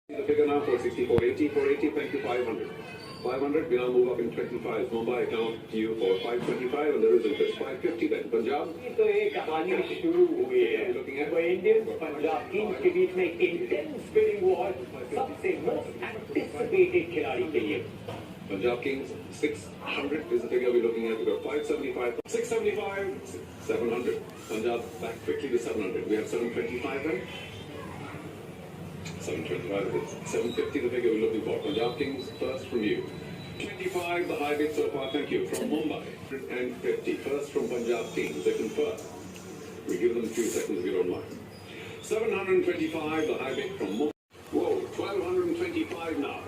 The figure now 460, 480, 480, thank you, 500. 500, we now move up in 25. Mumbai account to you for 525 and there is interest. 550 then. Punjab? तो एक कहानी शुरू हुई है तो इंडियंस पंजाब किंग्स के बीच में इंटेंस बिडिंग वॉर सबसे मोस्ट एंटिसिपेटेड खिलाड़ी के लिए Punjab Kings 600 is the figure we're looking at. We've got 575, 675, 700. Punjab back quickly to 700. We have 725 then. 725 it is. 750 the figure we're looking for. Punjab Kings first from you. 25 the high bid so far, thank you. From Mumbai. And 50 first from Punjab Kings. They confer. We give them a few seconds if you don't mind. 725 the high bid from Mumbai. Whoa, 1225 now.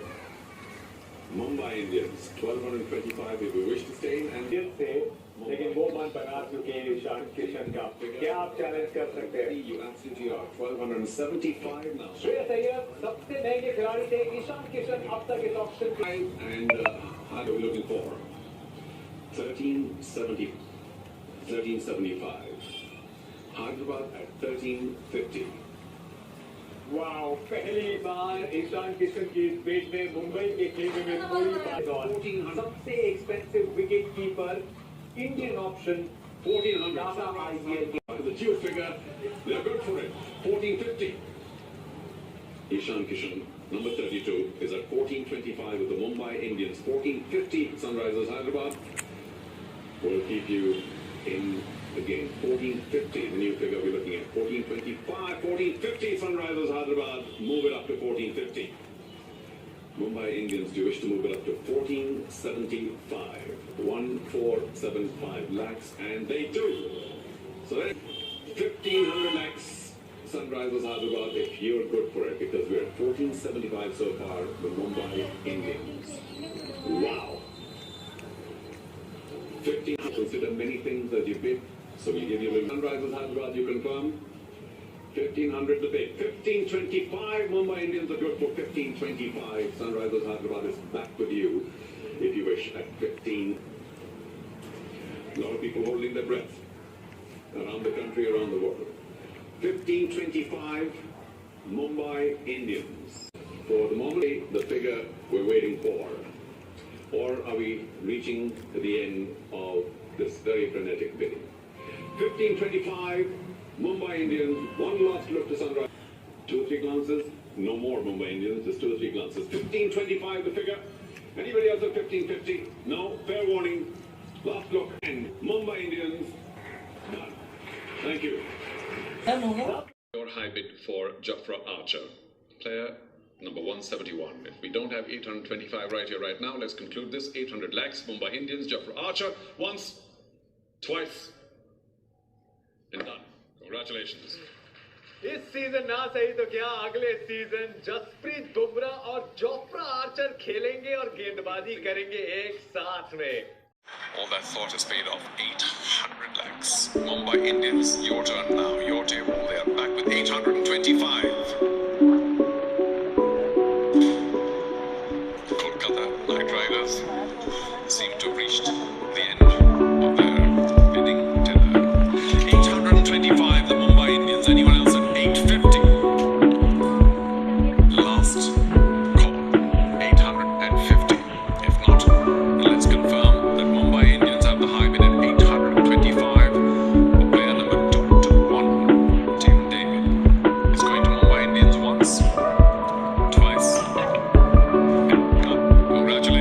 Mumbai Indians, 1225 if we wish to stay in and दिल से लेकिन वो मन बना चुके हैं ईशान किशन का क्या आप चैलेंज कर सकते हैं you absolutely are 1275 now Shreyas Iyer सबसे महंगे खिलाड़ी थे ईशान किशन अब तक इस ऑप्शन के and how are we looking for 1370 1375 Hyderabad at 1350 wow पहली बार ईशान किशन की इस बेट में मुंबई के खेमे में कोई बात सबसे expensive wicket keeper Indian option 1400 IPL the due figure they're good for it 1450 Ishan Kishan number 32 is at 1425 with the Mumbai Indians 1450 Sunrisers Hyderabad will keep you in the game 1450 the new figure we're looking at 1425 1450 Sunrisers Hyderabad move it up to 1450 Mumbai Indians do you wish to move it up to 1475 1475 lakhs and they do so then 1500 lakhs Sunrisers Hyderabad if you're good for it because we're at 1475 so far the Mumbai Indians wow 15 consider many things as you bid so we give you a Sunrisers Hyderabad you confirm 1500 the bid 1525 Mumbai Indians are good for 1525 Sunrisers Hyderabad is back with you if you wish at 15 a lot of people holding their breath around the country around the world 1525 Mumbai Indians for the moment the figure we're waiting for or are we reaching to the end of this very frenetic bidding 1525 Mumbai Indians one last look to Sunrise 2 or 3 glances no more Mumbai Indians just 2 or 3 glances 1525 the figure anybody else at 1550 no fair warning last look and Mumbai Indians done thank you your high bid for Jofra Archer player number 171. If we don't have 825 right here, right now, let's conclude this. 800 lakhs, Mumbai Indians, Jofra Archer, once, twice, and done. Congratulations. इस season ना सही तो क्या अगले season Jasprit Bumrah और Jofra Archer खेलेंगे और गेंदबाजी करेंगे एक साथ में All that thought is paid off. 800 lakhs. Mumbai Indians, your turn now. Your table. They are back with 825. Knight Riders seem to have reached the end of their bidding tiller. 825 the Mumbai Indians. Anyone else at 850? Last call. 850. If not, let's confirm that Mumbai Indians have the high bid at 825. Player number 221, Tim David, is going to Mumbai Indians once, twice. Congratulations.